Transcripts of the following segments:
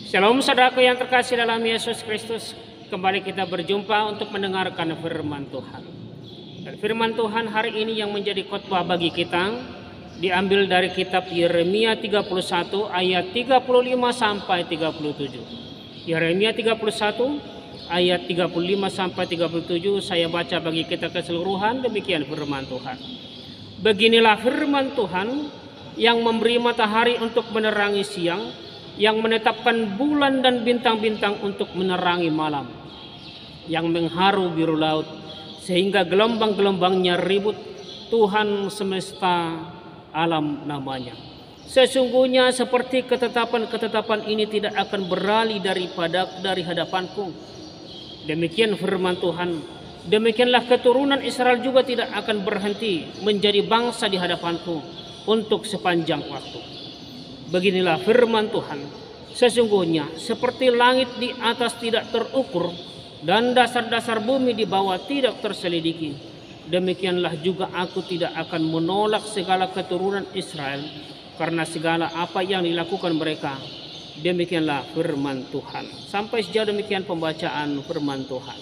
Shalom saudaraku yang terkasih dalam Yesus Kristus. Kembali kita berjumpa untuk mendengarkan firman Tuhan. Dan firman Tuhan hari ini yang menjadi khotbah bagi kita diambil dari kitab Yeremia 31 ayat 35 sampai 37. Yeremia 31 ayat 35 sampai 37 saya baca bagi kita keseluruhan. Demikian firman Tuhan. Beginilah firman Tuhan yang memberi matahari untuk menerangi siang, yang menetapkan bulan dan bintang-bintang untuk menerangi malam, yang mengharu biru laut sehingga gelombang-gelombangnya ribut. Tuhan semesta alam namanya. Sesungguhnya seperti ketetapan-ketetapan ini tidak akan beralih dari hadapanku. Demikian firman Tuhan. Demikianlah keturunan Israel juga tidak akan berhenti menjadi bangsa di hadapanku untuk sepanjang waktu. Beginilah firman Tuhan, sesungguhnya seperti langit di atas tidak terukur dan dasar-dasar bumi di bawah tidak terselidiki, demikianlah juga aku tidak akan menolak segala keturunan Israel karena segala apa yang dilakukan mereka. Demikianlah firman Tuhan. Sampai sejauh demikian pembacaan firman Tuhan.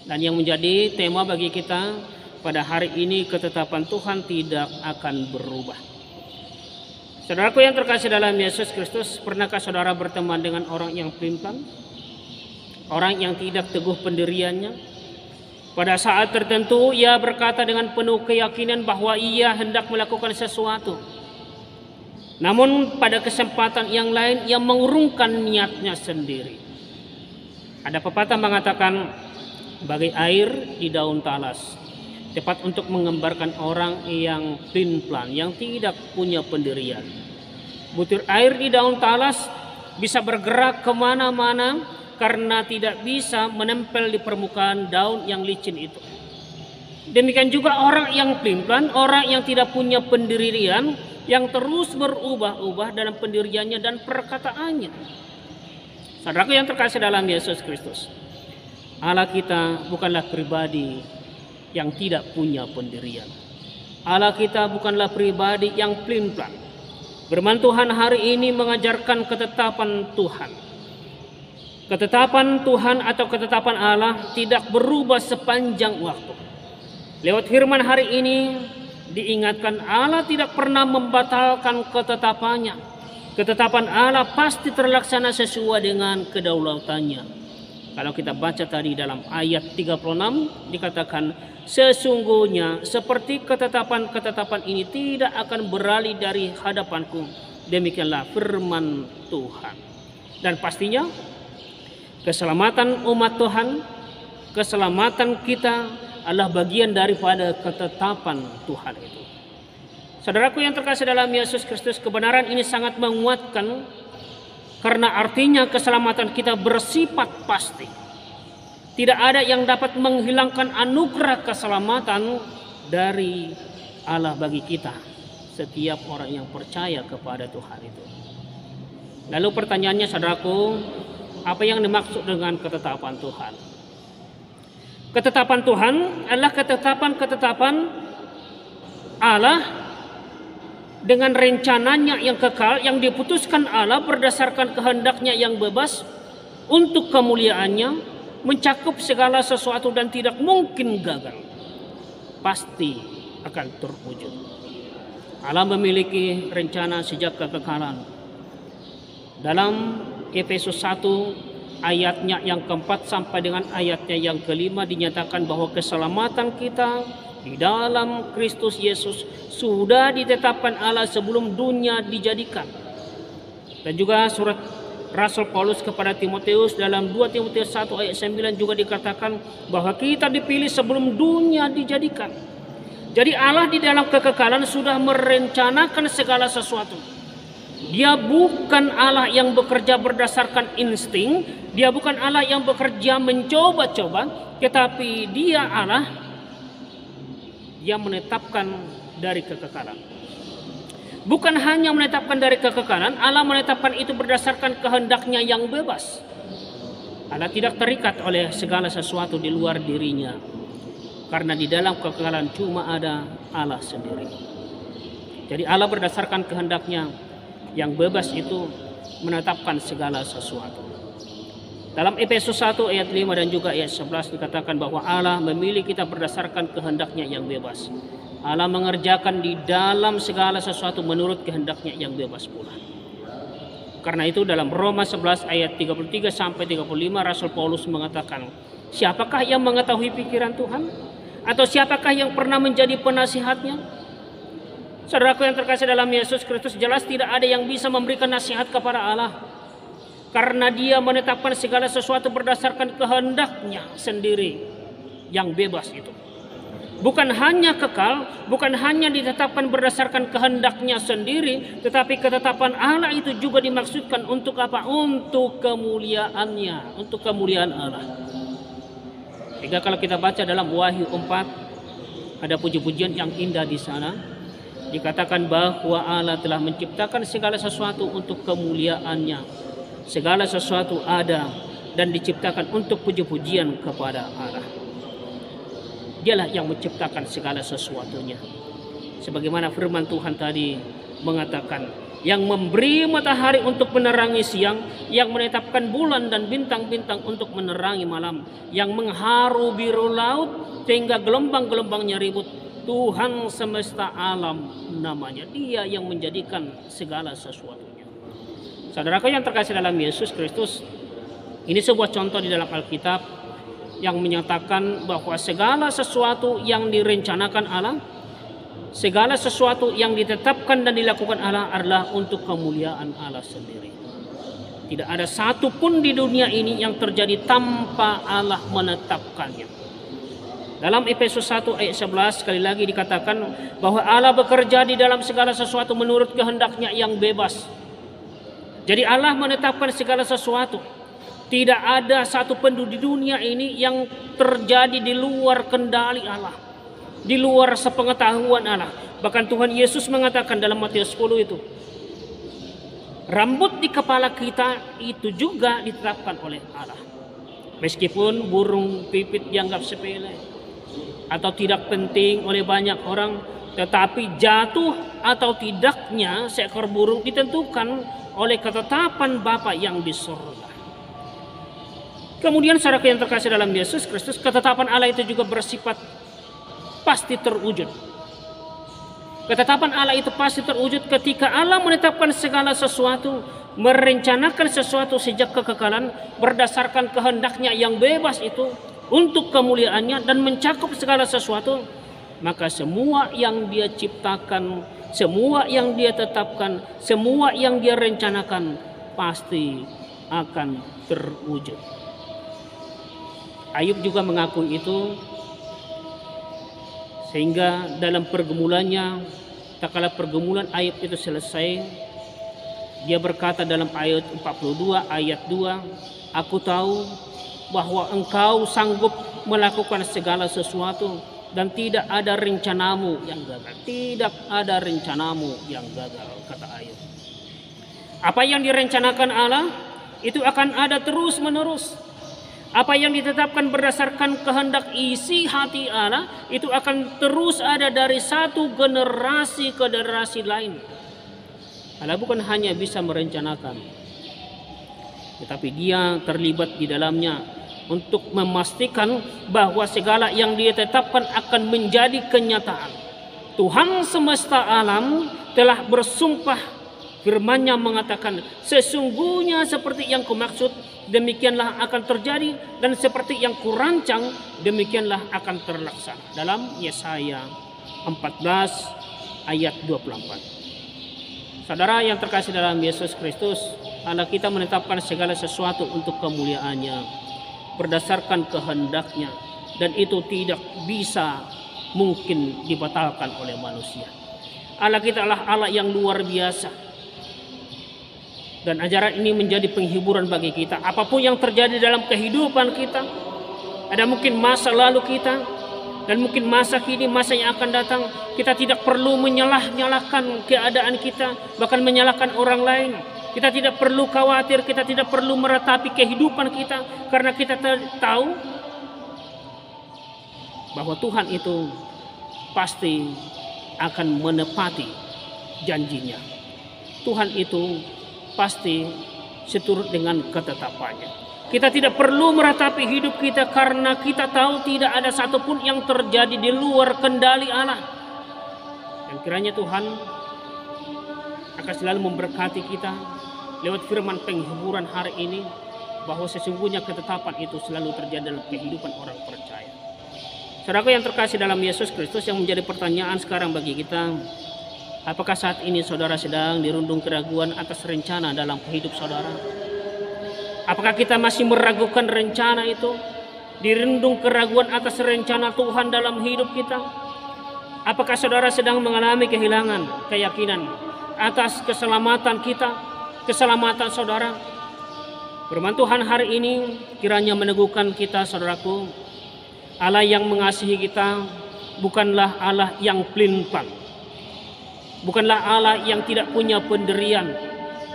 Dan yang menjadi tema bagi kita pada hari ini, ketetapan Tuhan tidak akan berubah. Saudaraku yang terkasih dalam Yesus Kristus, pernahkah saudara berteman dengan orang yang pelin-pelan? Orang yang tidak teguh pendiriannya? Pada saat tertentu ia berkata dengan penuh keyakinan bahwa ia hendak melakukan sesuatu. Namun pada kesempatan yang lain ia mengurungkan niatnya sendiri. Ada pepatah mengatakan bagai air di daun talas, tepat untuk menggambarkan orang yang pelin-pelan, yang tidak punya pendirian. Butir air di daun talas bisa bergerak kemana-mana karena tidak bisa menempel di permukaan daun yang licin itu. Demikian juga orang yang pelin-pelan, orang yang tidak punya pendirian, yang terus berubah-ubah dalam pendiriannya dan perkataannya. Saudaraku yang terkasih dalam Yesus Kristus, Allah kita bukanlah pribadi yang tidak punya pendirian. Allah kita bukanlah pribadi yang pelin-pelan. Firman Tuhan hari ini mengajarkan ketetapan Tuhan. Ketetapan Tuhan atau ketetapan Allah tidak berubah sepanjang waktu. Lewat firman hari ini diingatkan Allah tidak pernah membatalkan ketetapannya. Ketetapan Allah pasti terlaksana sesuai dengan kedaulatannya. Kalau kita baca tadi dalam ayat 36 dikatakan, sesungguhnya seperti ketetapan-ketetapan ini tidak akan beralih dari hadapanku. Demikianlah firman Tuhan. Dan pastinya keselamatan umat Tuhan, keselamatan kita adalah bagian daripada ketetapan Tuhan itu. Saudaraku yang terkasih dalam Yesus Kristus, kebenaran ini sangat menguatkan karena artinya keselamatan kita bersifat pasti. Tidak ada yang dapat menghilangkan anugerah keselamatan dari Allah bagi kita, setiap orang yang percaya kepada Tuhan itu. Lalu pertanyaannya saudaraku, apa yang dimaksud dengan ketetapan Tuhan? Ketetapan Tuhan adalah ketetapan-ketetapan Allah dengan rencananya yang kekal, yang diputuskan Allah berdasarkan kehendaknya yang bebas untuk kemuliaannya, mencakup segala sesuatu dan tidak mungkin gagal. Pasti akan terwujud. Allah memiliki rencana sejak kekekalan. Dalam Efesus 1 ayatnya yang keempat sampai dengan ayatnya yang kelima dinyatakan bahwa keselamatan kita di dalam Kristus Yesus sudah ditetapkan Allah sebelum dunia dijadikan. Dan juga surat Rasul Paulus kepada Timotius dalam 2 Timotius 1 ayat 9 juga dikatakan bahwa kita dipilih sebelum dunia dijadikan. Jadi Allah di dalam kekekalan sudah merencanakan segala sesuatu. Dia bukan Allah yang bekerja berdasarkan insting, dia bukan Allah yang bekerja mencoba-coba, tetapi dia Allah yang menetapkan dari kekekalan. Bukan hanya menetapkan dari kekekalan, Allah menetapkan itu berdasarkan kehendaknya yang bebas. Allah tidak terikat oleh segala sesuatu di luar dirinya, karena di dalam kekekalan cuma ada Allah sendiri. Jadi Allah berdasarkan kehendaknya yang bebas itu menetapkan segala sesuatu. Dalam Efesus 1 ayat 5 dan juga ayat 11 dikatakan bahwa Allah memilih kita berdasarkan kehendaknya yang bebas. Allah mengerjakan di dalam segala sesuatu menurut kehendaknya yang bebas pula. Karena itu dalam Roma 11 ayat 33 sampai 35 Rasul Paulus mengatakan, siapakah yang mengetahui pikiran Tuhan? Atau siapakah yang pernah menjadi penasihatnya? Saudaraku yang terkasih dalam Yesus Kristus, jelas tidak ada yang bisa memberikan nasihat kepada Allah. Karena Dia menetapkan segala sesuatu berdasarkan kehendaknya sendiri yang bebas itu. Bukan hanya kekal, bukan hanya ditetapkan berdasarkan kehendaknya sendiri, tetapi ketetapan Allah itu juga dimaksudkan untuk apa? Untuk kemuliaannya, untuk kemuliaan Allah. Sehingga kalau kita baca dalam Wahyu 4, ada puji-pujian yang indah di sana. Dikatakan bahwa Allah telah menciptakan segala sesuatu untuk kemuliaannya. Segala sesuatu ada dan diciptakan untuk puji-pujian kepada Allah. Dialah yang menciptakan segala sesuatunya. Sebagaimana firman Tuhan tadi mengatakan, yang memberi matahari untuk menerangi siang, yang menetapkan bulan dan bintang-bintang untuk menerangi malam, yang mengharu biru laut sehingga gelombang-gelombangnya ribut. Tuhan semesta alam namanya. Dia yang menjadikan segala sesuatunya. Saudaraku yang terkasih dalam Yesus Kristus, ini sebuah contoh di dalam Alkitab yang menyatakan bahwa segala sesuatu yang direncanakan Allah, segala sesuatu yang ditetapkan dan dilakukan Allah adalah untuk kemuliaan Allah sendiri. Tidak ada satu pun di dunia ini yang terjadi tanpa Allah menetapkannya. Dalam Efesus 1 ayat 11 sekali lagi dikatakan bahwa Allah bekerja di dalam segala sesuatu menurut kehendaknya yang bebas. Jadi Allah menetapkan segala sesuatu. Tidak ada satu pun di dunia ini yang terjadi di luar kendali Allah, di luar sepengetahuan Allah. Bahkan Tuhan Yesus mengatakan dalam Matius 10 itu, rambut di kepala kita itu juga ditetapkan oleh Allah. Meskipun burung pipit dianggap sepele atau tidak penting oleh banyak orang, tetapi jatuh atau tidaknya seekor burung ditentukan oleh ketetapan Bapa yang di surga. Kemudian saudara yang terkasih dalam Yesus Kristus, ketetapan Allah itu juga bersifat pasti terwujud. Ketetapan Allah itu pasti terwujud ketika Allah menetapkan segala sesuatu, merencanakan sesuatu sejak kekekalan berdasarkan kehendaknya yang bebas itu untuk kemuliaannya dan mencakup segala sesuatu. Maka semua yang Dia ciptakan, semua yang Dia tetapkan, semua yang Dia rencanakan pasti akan terwujud. Ayub juga mengakui itu, sehingga dalam pergumulannya, tak kala pergumulan Ayub itu selesai, dia berkata dalam ayat 42 ayat 2, aku tahu bahwa engkau sanggup melakukan segala sesuatu dan tidak ada rencanamu yang gagal. Tidak ada rencanamu yang gagal, kata Ayub. Apa yang direncanakan Allah itu akan ada terus menerus. Apa yang ditetapkan berdasarkan kehendak isi hati Allah itu akan terus ada dari satu generasi ke generasi lain. Allah bukan hanya bisa merencanakan, tetapi Dia terlibat di dalamnya untuk memastikan bahwa segala yang Dia tetapkan akan menjadi kenyataan. Tuhan semesta alam telah bersumpah, firman-Nya mengatakan, sesungguhnya seperti yang kumaksud demikianlah akan terjadi, dan seperti yang kurancang demikianlah akan terlaksana. Dalam Yesaya 14 ayat 24. Saudara yang terkasih dalam Yesus Kristus, Allah kita menetapkan segala sesuatu untuk kemuliaan-Nya berdasarkan kehendaknya, dan itu tidak bisa mungkin dibatalkan oleh manusia. Allah kita adalah Allah yang luar biasa. Dan ajaran ini menjadi penghiburan bagi kita. Apapun yang terjadi dalam kehidupan kita, ada mungkin masa lalu kita, dan mungkin masa kini, masa yang akan datang, kita tidak perlu menyalahkan keadaan kita, bahkan menyalahkan orang lain. Kita tidak perlu khawatir, kita tidak perlu meratapi kehidupan kita, karena kita tahu bahwa Tuhan itu pasti akan menepati janjinya. Tuhan itu pasti seturut dengan ketetapannya. Kita tidak perlu meratapi hidup kita karena kita tahu tidak ada satupun yang terjadi di luar kendali Allah. Dan kiranya Tuhan akan selalu memberkati kita lewat firman penghiburan hari ini, bahwa sesungguhnya ketetapan itu selalu terjadi dalam kehidupan orang percaya. Saudaraku yang terkasih dalam Yesus Kristus, yang menjadi pertanyaan sekarang bagi kita, apakah saat ini saudara sedang dirundung keraguan atas rencana dalam hidup saudara? Apakah kita masih meragukan rencana itu? Dirundung keraguan atas rencana Tuhan dalam hidup kita? Apakah saudara sedang mengalami kehilangan keyakinan atas keselamatan kita, keselamatan saudara? Firman Tuhan hari ini kiranya meneguhkan kita, saudaraku. Allah yang mengasihi kita bukanlah Allah yang pelin-pelan, bukanlah Allah yang tidak punya pendirian,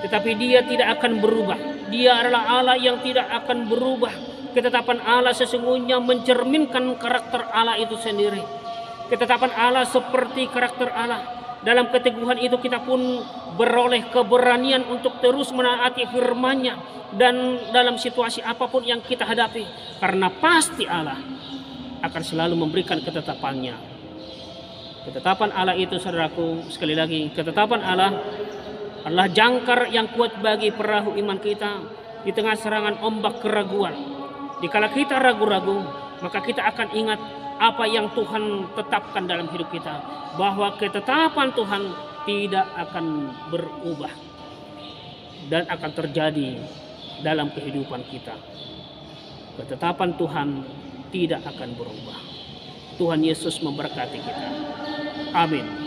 tetapi Dia tidak akan berubah. Dia adalah Allah yang tidak akan berubah. Ketetapan Allah sesungguhnya mencerminkan karakter Allah itu sendiri. Ketetapan Allah seperti karakter Allah. Dalam keteguhan itu kita pun beroleh keberanian untuk terus menaati firman-Nya dan dalam situasi apapun yang kita hadapi, karena pasti Allah akan selalu memberikan ketetapan-Nya. Ketetapan Allah itu, saudaraku, sekali lagi, ketetapan Allah adalah jangkar yang kuat bagi perahu iman kita di tengah serangan ombak keraguan. Dikala kita ragu-ragu, maka kita akan ingat apa yang Tuhan tetapkan dalam hidup kita, bahwa ketetapan Tuhan tidak akan berubah dan akan terjadi dalam kehidupan kita. Ketetapan Tuhan tidak akan berubah. Tuhan Yesus memberkati kita. Amin.